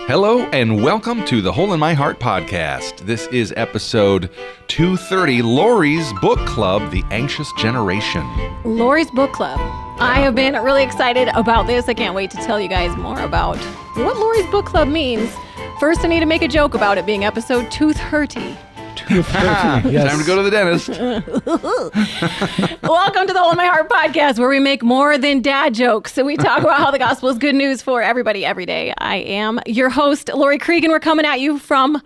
Hello and welcome to the Hole in My Heart podcast. This is episode 230, Laurie's Book Club, The Anxious Generation. Laurie's Book Club. I have been really excited about this. I can't wait to tell you guys more about what Laurie's Book Club means. First, I need to make a joke about it being episode 230. Yes. Time to go to the dentist. Welcome to the Hole in My Heart podcast, where we make more than dad jokes. So we talk about how the gospel is good news for everybody every day. I am your host, Laurie Krieg, and we're coming at you from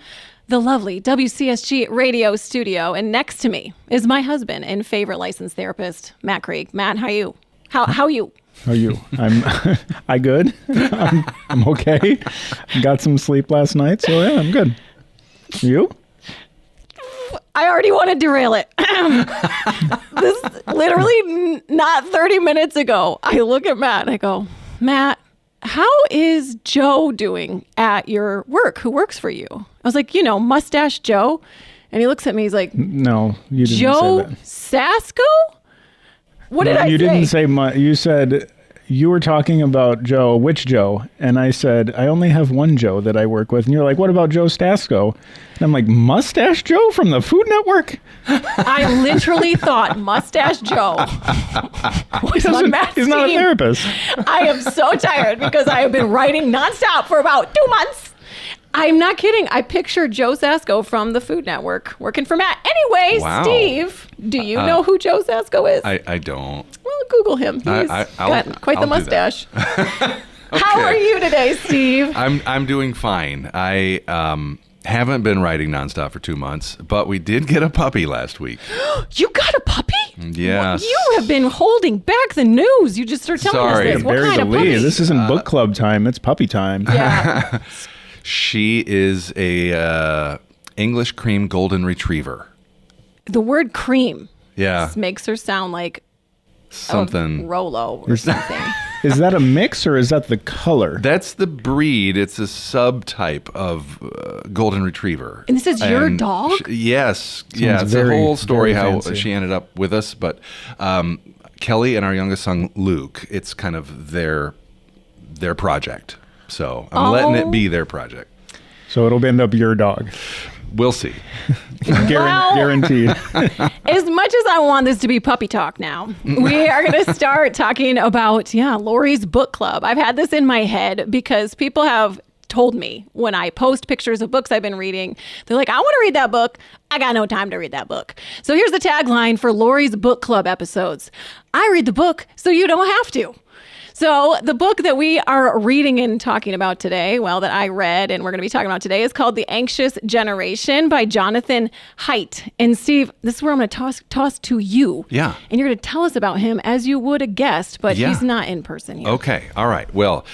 the lovely WCSG radio studio. And next to me is my husband and favorite licensed therapist, Matt Krieg. Matt, how are you? How are you? How are you? I'm good. I'm okay. Got some sleep last night, so yeah, I'm good. You? I already want to derail it. This literally not 30 minutes ago, I look at Matt and I go, Matt, how is Joe doing at your work? Who works for you? I was like, Mustache Joe. And he looks at me, he's like, no, you didn't Joe say that. Sasko? What did I say? You didn't say you said you were talking about Joe. Which Joe? And I said, I only have one Joe that I work with. And you're like, what about Joe Stasko? And I'm like, Mustache Joe from the Food Network? I literally thought Mustache Joe was on Matt's He's not a team. therapist. I am so tired because I have been writing nonstop for about 2 months. I'm not kidding. I picture Joe Sasko from the Food Network working for Matt. Anyway, Wow. Steve, do you know who Joe Sasko is? I don't. Well, Google him. He's got quite the I'll do that. mustache. How are you today, Steve? I'm doing fine. I haven't been writing nonstop for 2 months, but we did get a puppy last week. You got a puppy? Yes. You have been holding back the news. You just started telling Sorry. us this. What Bury kind the of puppy? lead. This isn't book club time. It's puppy time. Yeah. She is a English cream golden retriever. The word cream Yeah. makes her sound like Something. Rolo or something. Is that a mix or is that the color? That's the breed. It's a subtype of golden retriever. And this is your dog? Yes. Yeah. It's very, a whole story very how fancy. she ended up with us. But Kelly and our youngest son, Luke, it's kind of their project. So I'm letting it be their project. So it'll end up your dog. We'll see. Guaranteed. As much as I want this to be puppy talk now, we are going to start talking about, Laurie's Book Club. I've had this in my head because people have told me when I post pictures of books I've been reading, they're like, I want to read that book. I got no time to read that book. So here's the tagline for Laurie's Book Club episodes. I read the book so you don't have to. So the book that we are reading and talking about today, that I read and we're going to be talking about today, is called The Anxious Generation by Jonathan Haidt. And Steve, this is where I'm going to toss to you. Yeah. And you're going to tell us about him as you would a guest, but Yeah. he's not in person here. Okay. All right. Well,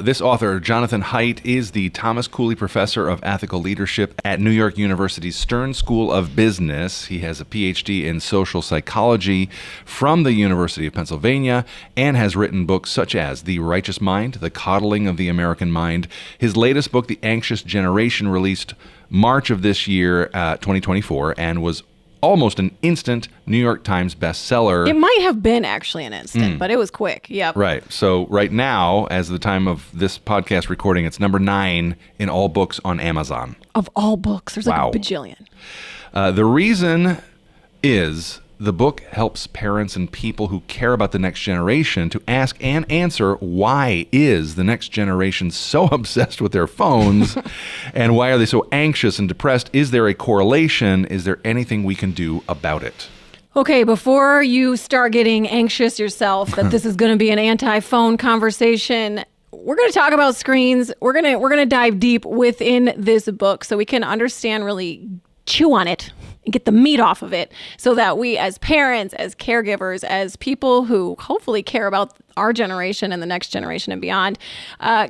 this author, Jonathan Haidt, is the Thomas Cooley Professor of Ethical Leadership at New York University's Stern School of Business. He has a PhD in social psychology from the University of Pennsylvania and has written books such as The Righteous Mind, The Coddling of the American Mind. His latest book, The Anxious Generation, released March of this year, 2024, and was almost an instant New York Times bestseller. It might have been actually an instant, but it was quick. Yep. Right. So right now, as the time of this podcast recording, it's number 9 in all books on Amazon. Of all books, there's Wow. like a bajillion. The reason is the book helps parents and people who care about the next generation to ask and answer, why is the next generation so obsessed with their phones? And why are they so anxious and depressed? Is there a correlation? Is there anything we can do about it? Okay, before you start getting anxious yourself that this is going to be an anti-phone conversation, we're going to talk about screens. We're going to dive deep within this book so we can understand, really chew on it and get the meat off of it, so that we as parents, as caregivers, as people who hopefully care about our generation and the next generation and beyond,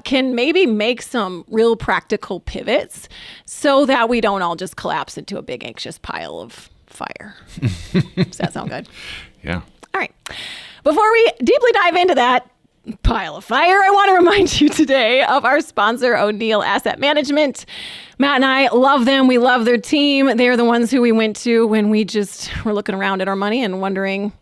can maybe make some real practical pivots so that we don't all just collapse into a big anxious pile of fire. Does that sound good? Yeah. All right. Before we deeply dive into that pile of fire, I want to remind you today of our sponsor, O'Neill Asset Management. Matt and I love them. We love their team. They're the ones who we went to when we just were looking around at our money and wondering,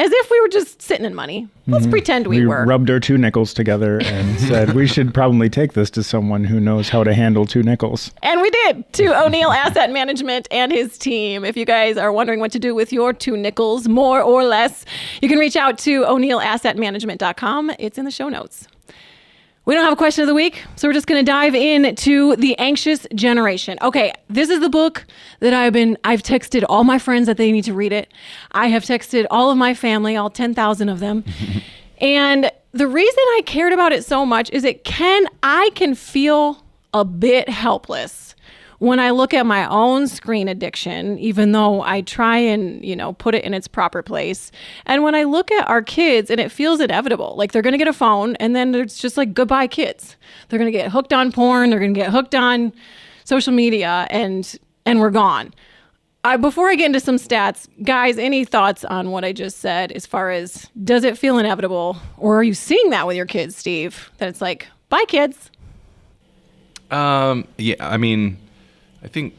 As if we were just sitting in money. Let's pretend we were. Rubbed our 2 nickels together and said, we should probably take this to someone who knows how to handle 2 nickels. And we did, to O'Neill Asset Management and his team. If you guys are wondering what to do with your 2 nickels, more or less, you can reach out to o'neillassetmanagement.com. It's in the show notes. We don't have a question of the week, so we're just going to dive into The Anxious Generation. Okay, this is the book that I've texted all my friends that they need to read it. I have texted all of my family, all 10,000 of them. And the reason I cared about it so much is I can feel a bit helpless when I look at my own screen addiction, even though I try and, put it in its proper place. And when I look at our kids, and it feels inevitable, like they're going to get a phone and then it's just like, goodbye kids. They're going to get hooked on porn. They're going to get hooked on social media and we're gone. Before I get into some stats, guys, any thoughts on what I just said as far as, does it feel inevitable? Or are you seeing that with your kids, Steve? That it's like, bye kids. Yeah, I think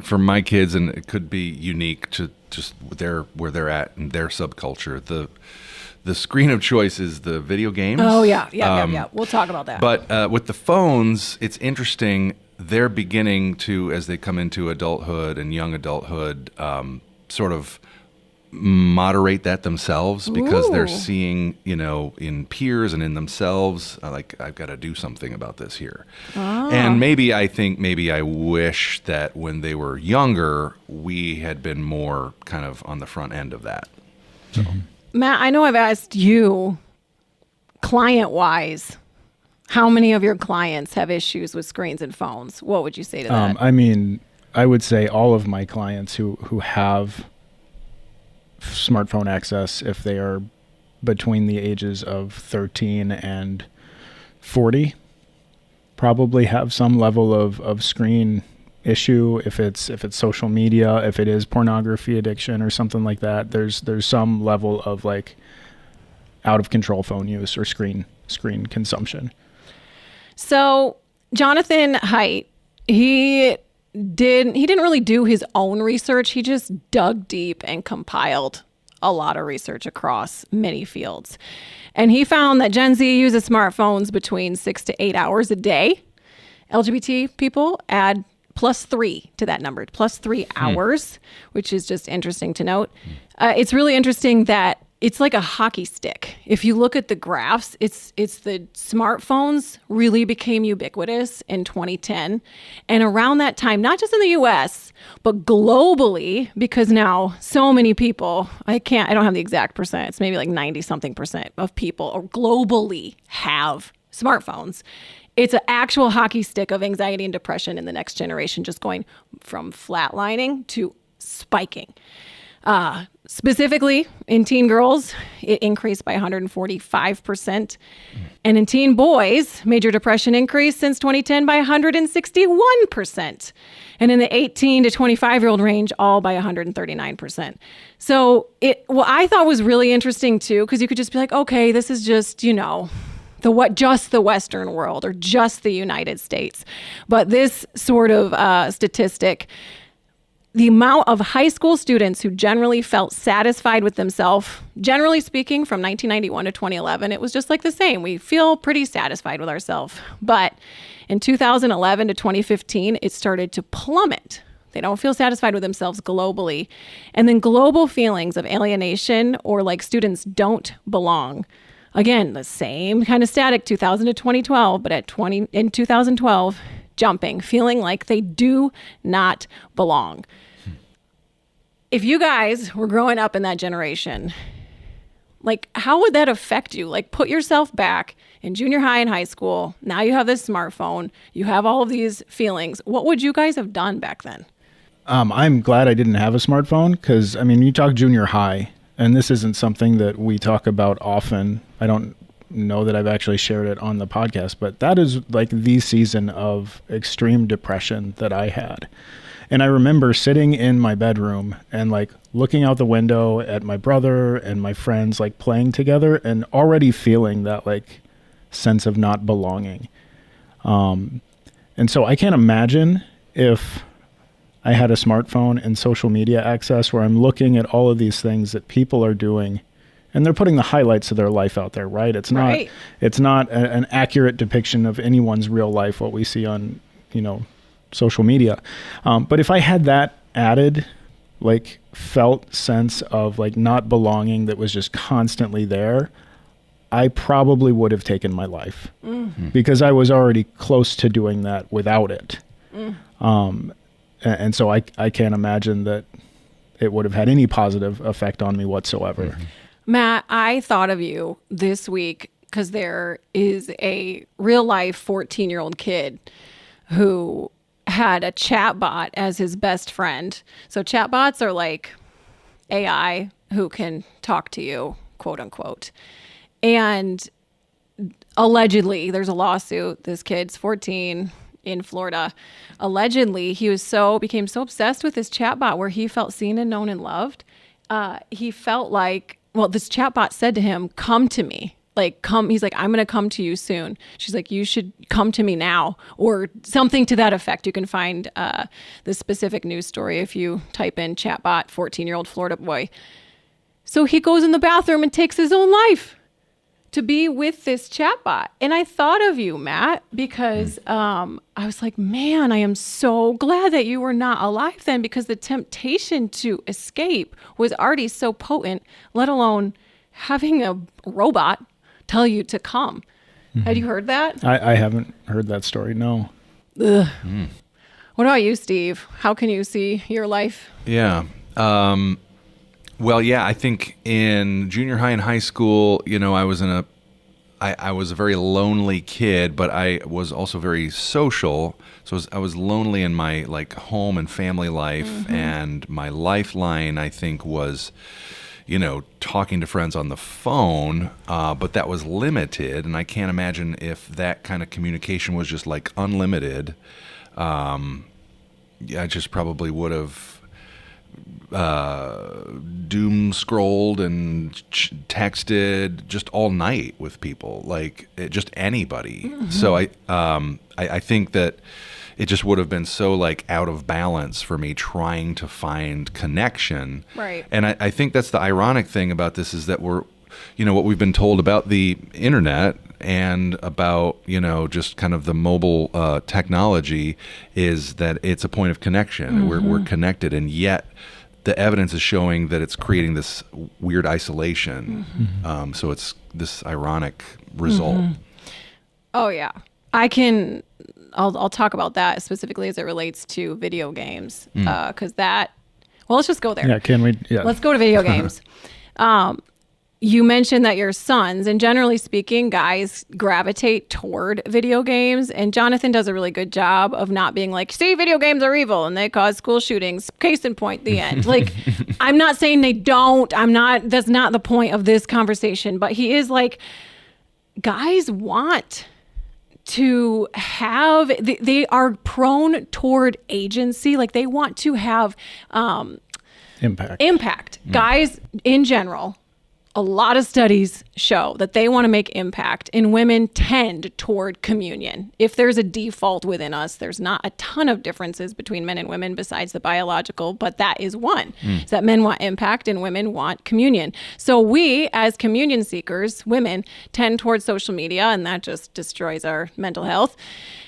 for my kids, and it could be unique to just where they're at in their subculture, the screen of choice is the video games. Oh, yeah. We'll talk about that. But with the phones, it's interesting. They're beginning to, as they come into adulthood and young adulthood, sort of moderate that themselves because they're seeing, in peers and in themselves, like, I've got to do something about this here. And I wish that when they were younger, we had been more kind of on the front end of that. So. Matt, I know I've asked you, client-wise, how many of your clients have issues with screens and phones? What would you say to that? I would say all of my clients who have smartphone access, if they are between the ages of 13 and 40, probably have some level of screen issue. If it's social media, if it is pornography addiction or something like that, there's some level of like out of control phone use or screen consumption. So Jonathan Haidt, he didn't really do his own research. He just dug deep and compiled a lot of research across many fields. And he found that Gen Z uses smartphones between 6 to 8 hours a day. LGBT people add +3 to that number, +3 hours, which is just interesting to note. It's really interesting that it's like a hockey stick. If you look at the graphs, it's the smartphones really became ubiquitous in 2010. And around that time, not just in the US, but globally, because now so many people, I don't have the exact percent, it's maybe like 90-something% of people globally have smartphones. It's an actual hockey stick of anxiety and depression in the next generation, just going from flatlining to spiking. Specifically in teen girls, it increased by 145%. And in teen boys, major depression increased since 2010 by 161%. And in the 18 to 25-year-old range, all by 139%. So what I thought was really interesting too, because you could just be like, okay, this is just, just the Western world or just the United States. But this sort of statistic, the amount of high school students who generally felt satisfied with themselves, generally speaking, from 1991 to 2011, it was just like the same. We feel pretty satisfied with ourselves. But in 2011 to 2015, it started to plummet. They don't feel satisfied with themselves globally. And then global feelings of alienation or like students don't belong. Again, the same kind of static, 2000 to 2012, but in 2012, jumping, feeling like they do not belong. If you guys were growing up in that generation, like, how would that affect you? Like, put yourself back in junior high and high school. Now you have this smartphone. You have all of these feelings. What would you guys have done back then? I'm glad I didn't have a smartphone because, you talk junior high, and this isn't something that we talk about often. I don't know that I've actually shared it on the podcast, but that is like the season of extreme depression that I had. And I remember sitting in my bedroom and like looking out the window at my brother and my friends like playing together and already feeling that like sense of not belonging. And so I can't imagine if I had a smartphone and social media access where I'm looking at all of these things that people are doing And they're putting the highlights of their life out there, right? It's not Right. it's not an accurate depiction of anyone's real life, what we see on, social media. But if I had that added, like felt sense of like not belonging that was just constantly there, I probably would have taken my life because I was already close to doing that without it. And so I can't imagine that it would have had any positive effect on me whatsoever. Matt, I thought of you this week because there is a real life 14-year-old kid who had a chatbot as his best friend. So chatbots are like AI who can talk to you, quote unquote. And allegedly, there's a lawsuit. This kid's 14 in Florida. Allegedly, he became so obsessed with this chatbot where he felt seen and known and loved. He felt like, this chatbot said to him, "Come to me." Like, come. He's like, "I'm going to come to you soon." She's like, "You should come to me now," or something to that effect. You can find the specific news story if you type in chatbot 14-year-old Florida boy. So he goes in the bathroom and takes his own life to be with this chatbot. And I thought of you, Matt, because I was like, man, I am so glad that you were not alive then, because the temptation to escape was already so potent, let alone having a robot tell you to come. Had you heard that? I haven't heard that story, no. Ugh. What about you, Steve? How can you see your life? Yeah. I think in junior high and high school, I was I was a very lonely kid, but I was also very social. So I was lonely in my like home and family life, and my lifeline, I think, was, talking to friends on the phone, but that was limited, and I can't imagine if that kind of communication was just like unlimited. I just probably would have doom scrolled and texted just all night with people, like just anybody. So I think that it just would have been so like out of balance for me trying to find connection. Right. And I think that's the ironic thing about this is that we're, what we've been told about the internet and about, just kind of the mobile technology is that it's a point of connection. We're connected, and yet the evidence is showing that it's creating this weird isolation. So it's this ironic result. Oh, yeah. I'll talk about that specifically as it relates to video games. Because let's just go there. Yeah, can we? Yeah. Let's go to video games. You mentioned that your sons, and generally speaking, guys gravitate toward video games. And Jonathan does a really good job of not being like, see, video games are evil and they cause school shootings. Case in point, the end. Like, I'm not saying they don't. That's not the point of this conversation. But he is like, guys want to have, they are prone toward agency. Like, they want to have impact. Guys in general, a lot of studies show that they want to make impact, and women tend toward communion. If there's a default within us, there's not a ton of differences between men and women besides the biological, but that is one. Is that men want impact and women want communion. So we, as communion seekers, women, tend towards social media, and that just destroys our mental health.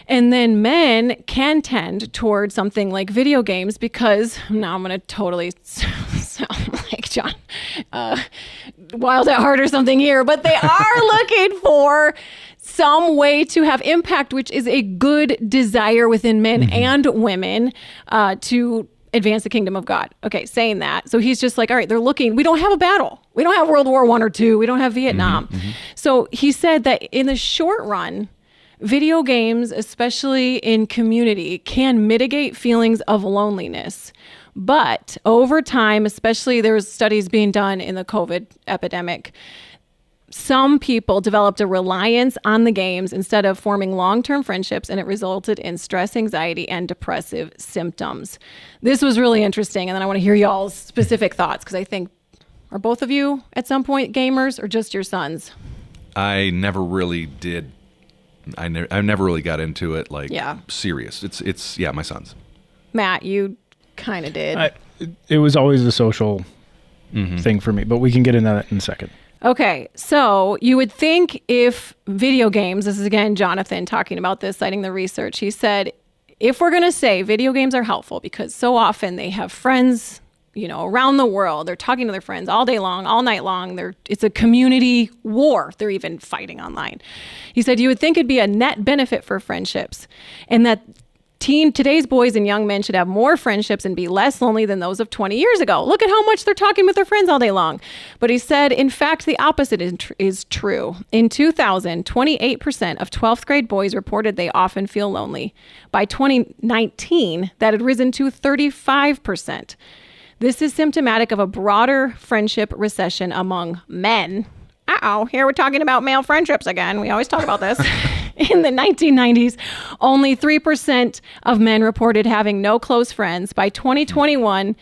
And then men can tend towards something like video games, because now I'm going to totally sound like John Wild at Heart or something here, but they are looking for some way to have impact, which is a good desire within men and women to advance the kingdom of God. Okay, saying that. So he's just like, all right, they're looking. We don't have a battle. We don't have World War I or II. We don't have Vietnam. So he said that in the short run, video games, especially in community, can mitigate feelings of loneliness. But over time, especially there was studies being done in the COVID epidemic, some people developed a reliance on the games instead of forming long-term friendships, and it resulted in stress, anxiety, and depressive symptoms. This was really interesting, and then I want to hear y'all's specific thoughts, because I think, are both of you at some point gamers, or just your sons? I never really did. I never really got into it serious. It's my sons. Matt, you kind of did. It was always a social thing for me, but we can get into that in a second. Okay, so you would think if video games, this is again Jonathan talking about this, citing the research, he said, if we're going to say video games are helpful because so often they have friends, around the world, they're talking to their friends all day long, all night long, it's a community war, they're even fighting online. He said you would think it'd be a net benefit for friendships and that today's boys and young men should have more friendships and be less lonely than those of 20 years ago. Look at how much they're talking with their friends all day long. But he said, in fact, the opposite is true. In 2000, 28% of 12th grade boys reported they often feel lonely. By 2019, that had risen to 35%. This is symptomatic of a broader friendship recession among men. Here we're talking about male friendships again. We always talk about this. In the 1990s, only 3% of men reported having no close friends. By 2021,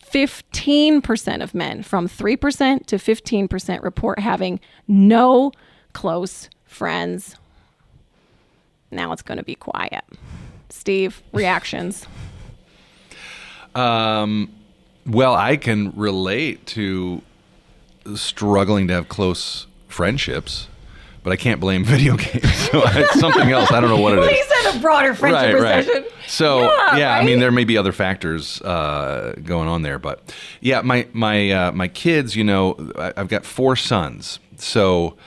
15% of men, from 3% to 15%, report having no close friends. Now it's going to be quiet. Steve, reactions? Well, I can relate to struggling to have close friendships. But I can't blame video games. So it's something else. I don't know what it is. He said a broader friendship recession. Right. So yeah, right? I mean, there may be other factors going on there, but yeah, my kids. I've got 4 sons, so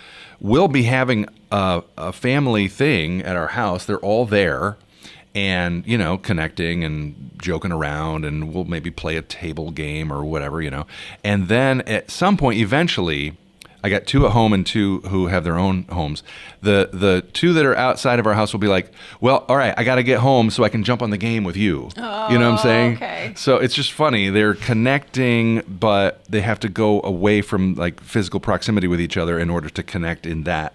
we'll be having a family thing at our house. They're all there, and connecting and joking around, and we'll maybe play a table game or whatever, and then at some point, eventually. I got 2 at home and 2 who have their own homes. The 2 that are outside of our house will be like, well, all right, I got to get home so I can jump on the game with you. Oh, you know what I'm saying? Okay. So it's just funny. They're connecting, but they have to go away from like physical proximity with each other in order to connect in that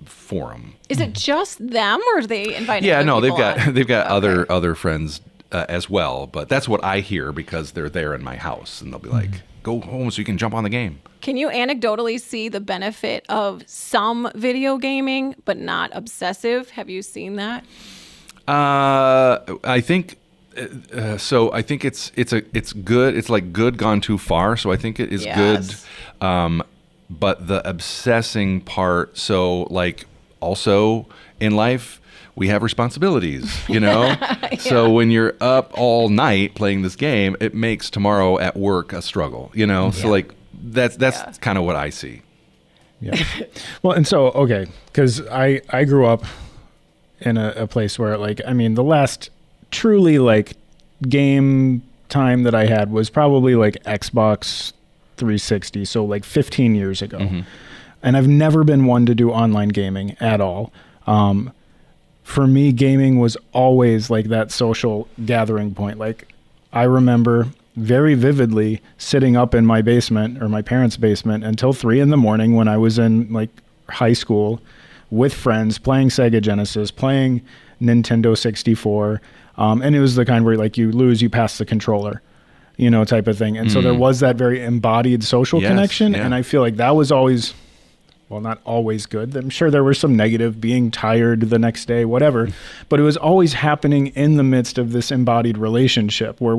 forum. Is it just them, or are they inviting? Yeah, no, people they've got Okay. other friends as well, but that's what I hear because they're there in my house, and they'll be like, go home so you can jump on the game. Can you anecdotally see the benefit of some video gaming, but not obsessive? Have you seen that? I think so. I think it's good. It's like good gone too far. So I think it is Yes. good. But the obsessing part. So like also in life we have responsibilities. Yeah. So when you're up all night playing this game, it makes tomorrow at work a struggle. So like. That's kind of what I see. Yeah. Well, and so, okay, because I grew up in a place where, like, I mean, the last truly, like, game time that I had was probably, like, Xbox 360, so, like, 15 years ago. Mm-hmm. And I've never been one to do online gaming at all. For me, gaming was always, like, that social gathering point. Like, I remember very vividly sitting up in my basement or my parents' basement until 3 a.m. when I was in like high school with friends playing Sega Genesis, playing Nintendo 64. And it was the kind where like you lose, you pass the controller, type of thing. And so there was that very embodied social connection. Yeah. And I feel like that was always, well, not always good. I'm sure there was some negative, being tired the next day, whatever. But it was always happening in the midst of this embodied relationship where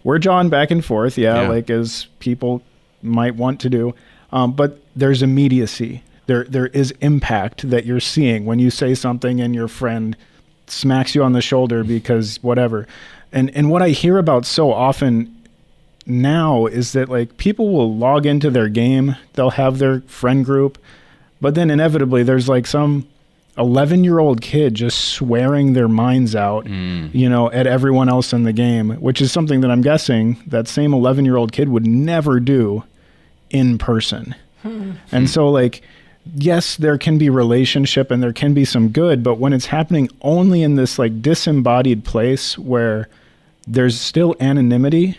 we're jawing back and forth, like as people might want to do. But there's immediacy. There is impact that you're seeing when you say something and your friend smacks you on the shoulder because whatever. And what I hear about so often now is that like people will log into their game, they'll have their friend group, but then inevitably there's like some 11-year-old kid just swearing their minds out, at everyone else in the game, which is something that I'm guessing that same 11-year-old kid would never do in person. And so like, yes, there can be relationship and there can be some good, but when it's happening only in this like disembodied place where there's still anonymity,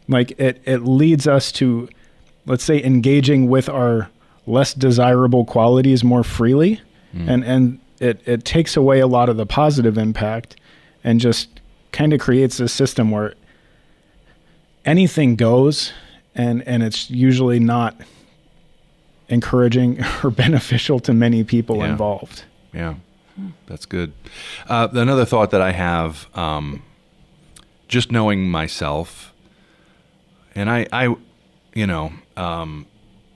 like it leads us to, let's say, engaging with our less desirable qualities more freely. And it takes away a lot of the positive impact and just kind of creates a system where anything goes and it's usually not encouraging or beneficial to many people involved. Yeah, that's good. Another thought that I have, just knowing myself, and I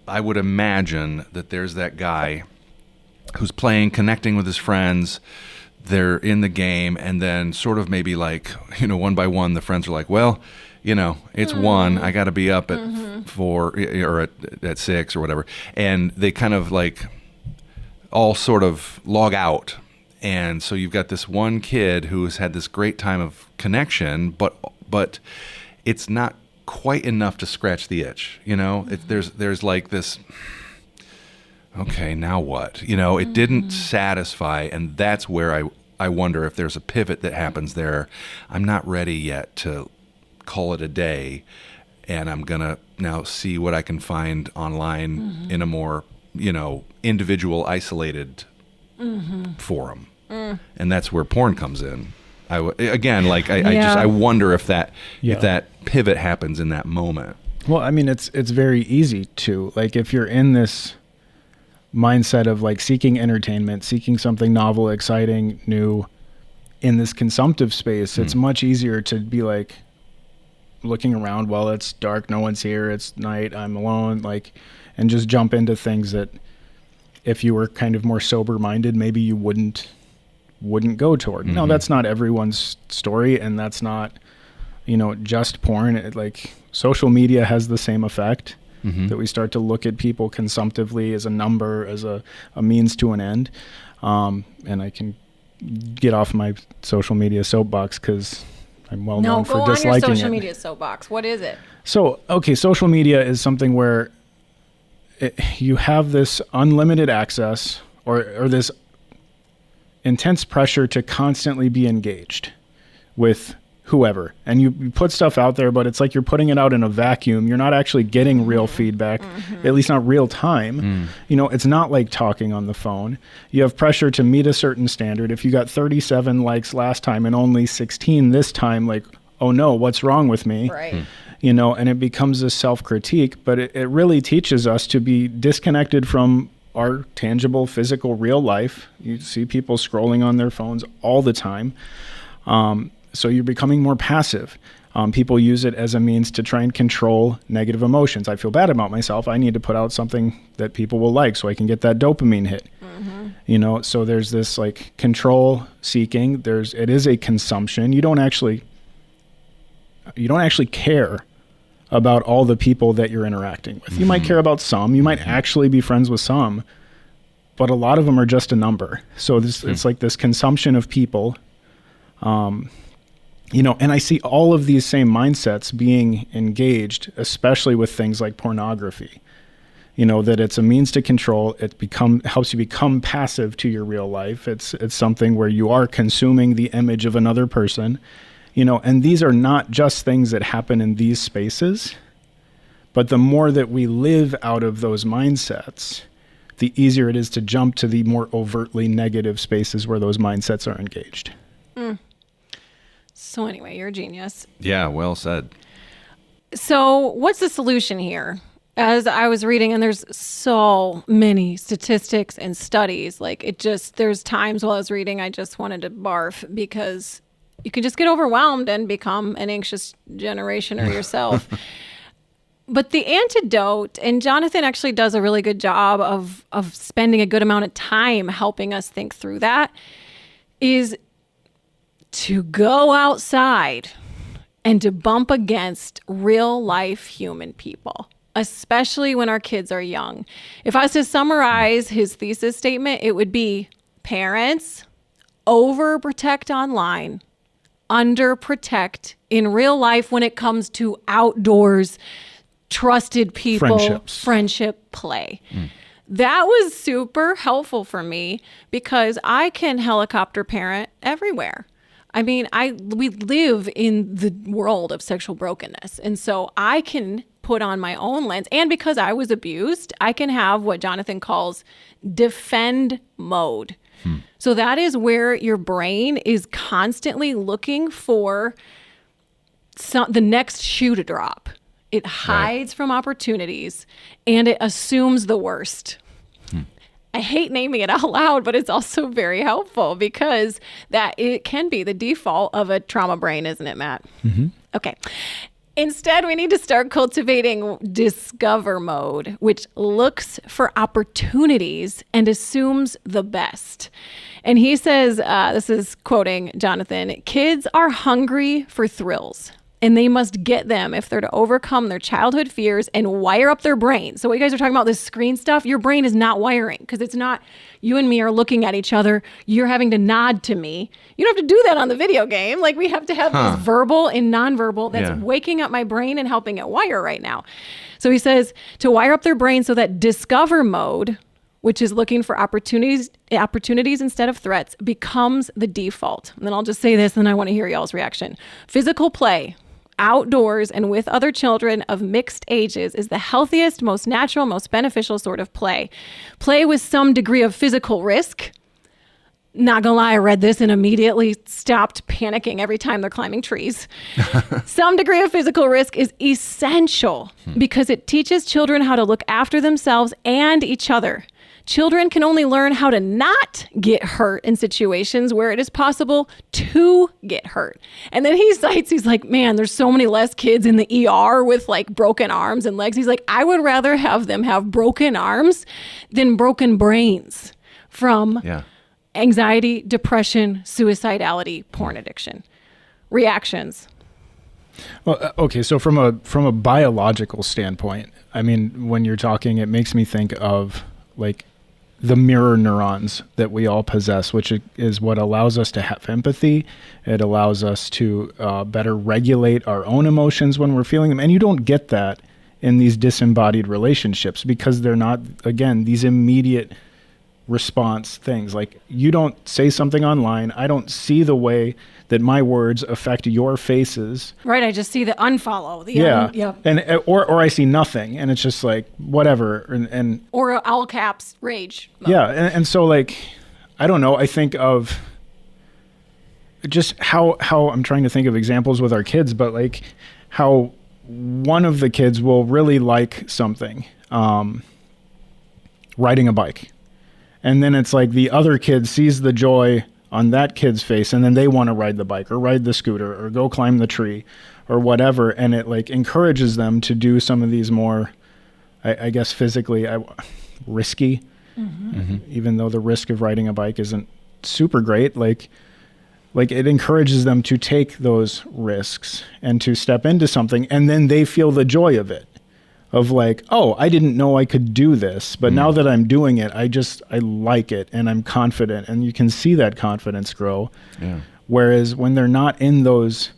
I would imagine that there's that guy who's playing, connecting with his friends. They're in the game, and then sort of maybe like, one by one, the friends are like, well, it's 1. I got to be up at 4 or at 6 or whatever. And they kind of like all sort of log out. And so you've got this one kid who has had this great time of connection, but it's not quite enough to scratch the itch. There's like this, okay, now what? It didn't satisfy, and that's where I wonder if there's a pivot that happens there. I'm not ready yet to call it a day, and I'm going to now see what I can find online in a more, individual, isolated forum. And that's where porn comes in. I wonder if that pivot happens in that moment. Well, I mean, it's very easy to, like, if you're in this mindset of like seeking entertainment, seeking something novel, exciting, new in this consumptive space, it's much easier to be like looking around, well, it's dark, no one's here, it's night, I'm alone, like, and just jump into things that if you were kind of more sober minded, maybe you wouldn't go toward. No, that's not everyone's story, and that's not, just porn. Like, social media has the same effect. That we start to look at people consumptively as a number, as a means to an end. And I can get off my social media soapbox because I'm well known for disliking it. No, go on your social media soapbox. What is it? So, okay, social media is something where you have this unlimited access or this intense pressure to constantly be engaged with whoever, and you put stuff out there, but it's like you're putting it out in a vacuum. You're not actually getting real feedback, at least not real time. It's not like talking on the phone. You have pressure to meet a certain standard. If you got 37 likes last time and only 16 this time, like, oh no, what's wrong with me? Right. And it becomes a self-critique, but it really teaches us to be disconnected from our tangible, physical, real life. You see people scrolling on their phones all the time. So you're becoming more passive. People use it as a means to try and control negative emotions. I feel bad about myself. I need to put out something that people will like so I can get that dopamine hit. So there's this like control seeking. It is a consumption. You don't actually care about all the people that you're interacting with. You might care about some. You might actually be friends with some, but a lot of them are just a number. So it's like this consumption of people. And I see all of these same mindsets being engaged, especially with things like pornography. That it's a means to control. It helps you become passive to your real life. It's something where you are consuming the image of another person. And these are not just things that happen in these spaces, but the more that we live out of those mindsets, the easier it is to jump to the more overtly negative spaces where those mindsets are engaged. So anyway, you're a genius. Yeah, well said. So what's the solution here? As I was reading, and there's so many statistics and studies, there's times while I was reading, I just wanted to barf because you can just get overwhelmed and become an anxious generation or yourself. But the antidote, and Jonathan actually does a really good job of spending a good amount of time helping us think through that, is to go outside and to bump against real life human people, especially when our kids are young. If I was to summarize his thesis statement, it would be: parents, overprotect online, underprotect in real life when it comes to outdoors, trusted people, friendship play. That was super helpful for me because I can helicopter parent everywhere. I mean, we live in the world of sexual brokenness. And so I can put on my own lens. And because I was abused, I can have what Jonathan calls defend mode. So that is where your brain is constantly looking for the next shoe to drop. It hides from opportunities and it assumes the worst. I hate naming it out loud, but it's also very helpful because that it can be the default of a trauma brain, isn't it, Matt? Okay. Instead, we need to start cultivating discover mode, which looks for opportunities and assumes the best. And he says, this is quoting Jonathan, kids are hungry for thrills, and they must get them if they're to overcome their childhood fears and wire up their brain. So what you guys are talking about, this screen stuff, your brain is not wiring, because it's not, you and me are looking at each other, you're having to nod to me. You don't have to do that on the video game. Like, we have to have this verbal and nonverbal that's waking up my brain and helping it wire right now. So he says to wire up their brain so that discover mode, which is looking for opportunities instead of threats, becomes the default. And then I'll just say this, and then I want to hear y'all's reaction. Physical play, outdoors and with other children of mixed ages, is the healthiest, most natural, most beneficial sort of play. Play with some degree of physical risk. Not gonna lie, I read this and immediately stopped panicking every time they're climbing trees. Some degree of physical risk is essential because it teaches children how to look after themselves and each other. Children can only learn how to not get hurt in situations where it is possible to get hurt. And then he cites, he's like, man, there's so many less kids in the ER with like broken arms and legs. He's like, I would rather have them have broken arms than broken brains from anxiety, depression, suicidality, porn addiction. Reactions. Well, okay, so from a biological standpoint, I mean, when you're talking, it makes me think of like the mirror neurons that we all possess, which is what allows us to have empathy. It allows us to better regulate our own emotions when we're feeling them. And you don't get that in these disembodied relationships because they're not, again, these immediate response things. Like, you don't say something online, I don't see the way that my words affect your faces. Right, I just see the unfollow. And or I see nothing, and it's just like whatever, and or all caps rage mode. Yeah, and so like, I don't know. I think of just how I'm trying to think of examples with our kids, but like how one of the kids will really like something, riding a bike. And then it's like the other kid sees the joy on that kid's face, and then they want to ride the bike or ride the scooter or go climb the tree or whatever. And it like encourages them to do some of these more, I guess, physically risky, even though the risk of riding a bike isn't super great. Like it encourages them to take those risks and to step into something. And then they feel the joy of it. Of like, oh, I didn't know I could do this, but now that I'm doing it, I like it and I'm confident, and you can see that confidence grow. Yeah. Whereas when they're not in those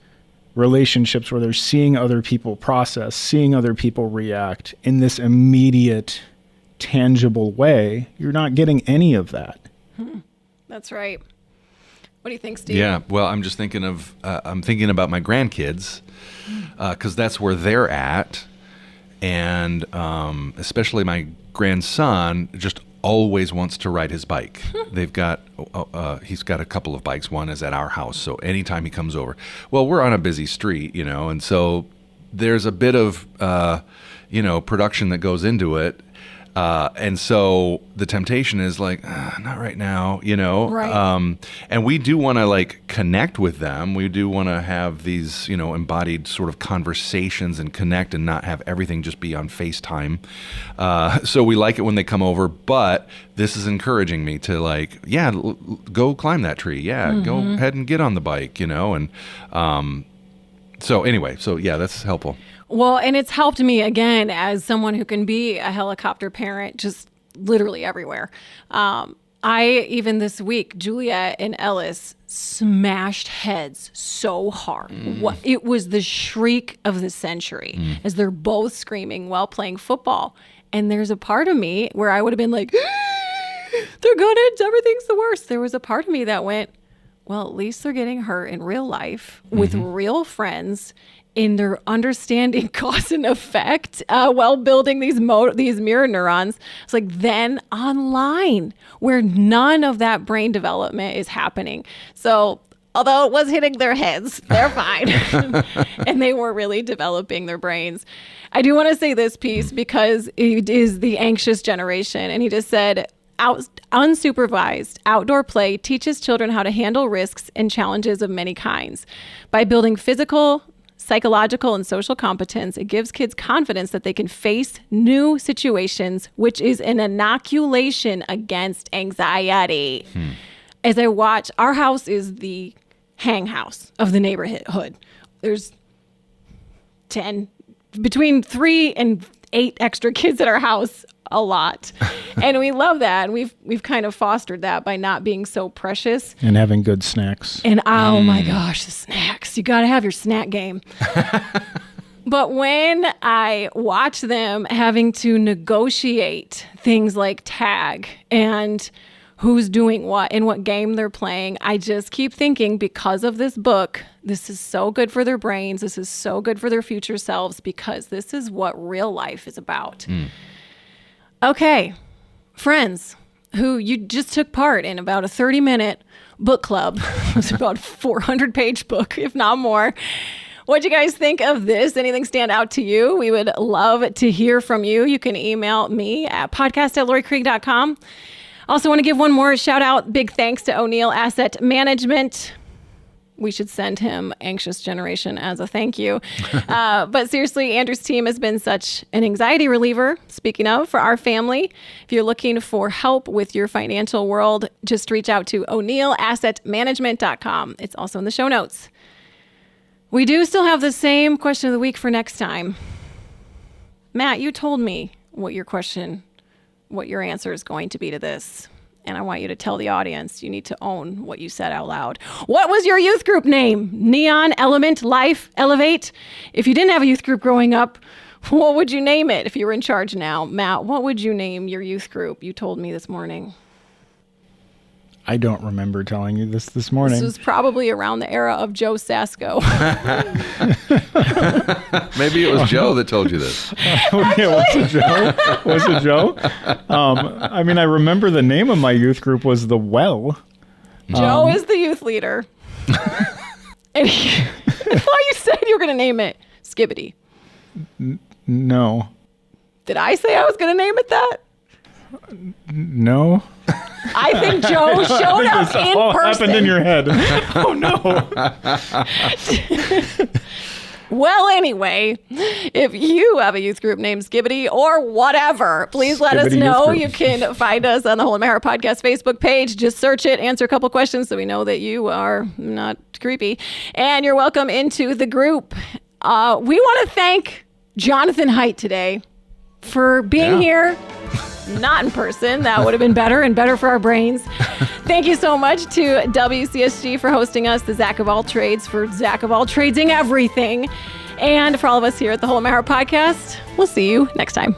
relationships where they're seeing other people process, seeing other people react in this immediate, tangible way, you're not getting any of that. That's right. What do you think, Steve? Yeah, well, I'm just thinking I'm thinking about my grandkids, because that's where they're at. And especially my grandson just always wants to ride his bike. They've got, he's got a couple of bikes. One is at our house, so anytime he comes over. Well, we're on a busy street, and so there's a bit of, production that goes into it. And so the temptation is like, not right now, Right. And we do want to like connect with them. We do want to have these, embodied sort of conversations and connect and not have everything just be on FaceTime. So we like it when they come over, but this is encouraging me to like, go climb that tree. Yeah. Go ahead and get on the bike, and, so anyway, that's helpful. Well, and it's helped me, again, as someone who can be a helicopter parent just literally everywhere. Even this week, Juliet and Ellis smashed heads so hard. It was the shriek of the century as they're both screaming while playing football. And there's a part of me where I would have been like, they're gonna, everything's the worst. There was a part of me that went, well, at least they're getting hurt in real life with real friends in their understanding cause and effect while building these mirror neurons. It's like then online where none of that brain development is happening. So although it was hitting their heads, they're fine. And they were really developing their brains. I do want to say this piece because it is the anxious generation. And he just said, unsupervised outdoor play teaches children how to handle risks and challenges of many kinds by building physical, psychological and social competence. It gives kids confidence that they can face new situations, which is an inoculation against anxiety. As I watch, our house is the hang house of the neighborhood. There's between 3 and 8 extra kids at our house, a lot. And we love that. And we've kind of fostered that by not being so precious. And having good snacks. And oh my gosh, the snacks. You got to have your snack game. But when I watch them having to negotiate things like tag and who's doing what and what game they're playing, I just keep thinking, because of this book, this is so good for their brains. This is so good for their future selves, because this is what real life is about. Okay, friends who you just took part in about a 30-minute book club. It was about a 400-page book, if not more. What'd you guys think of this? Anything stand out to you? We would love to hear from you. You can email me at podcast@lauriekrieg.com. Also want to give one more shout out. Big thanks to O'Neill Asset Management. We should send him Anxious Generation as a thank you. But seriously, Andrew's team has been such an anxiety reliever, speaking of, for our family. If you're looking for help with your financial world, just reach out to o'neillassetmanagement.com. It's also in the show notes. We do still have the same question of the week for next time. Matt, you told me what your answer is going to be to this. And I want you to tell the audience, you need to own what you said out loud. What was your youth group name? Neon, Element, Life, Elevate? If you didn't have a youth group growing up, what would you name it if you were in charge now? Matt, what would you name your youth group? You told me this morning. I don't remember telling you this morning. This was probably around the era of Joe Sasko. Maybe it was Joe that told you this. Was it Joe? Was it Joe? I mean, I remember the name of my youth group was The Well. Joe is the youth leader. And I thought you said you were going to name it Skibbity. No. Did I say I was going to name it that? No. I think Joe showed up in person. Happened in your head. Oh no. Well, anyway, if you have a youth group named Skibbity or whatever, please let us know. You can find us on the Whole America Podcast Facebook page. Just search it, answer a couple questions so we know that you are not creepy. And you're welcome into the group. We want to thank Jonathan Haidt today for being here. Not in person. That would have been better and better for our brains. Thank you so much to WCSG for hosting us, the Zach of all trades for Zach of all tradesing everything. And for all of us here at the Whole America Podcast, we'll see you next time.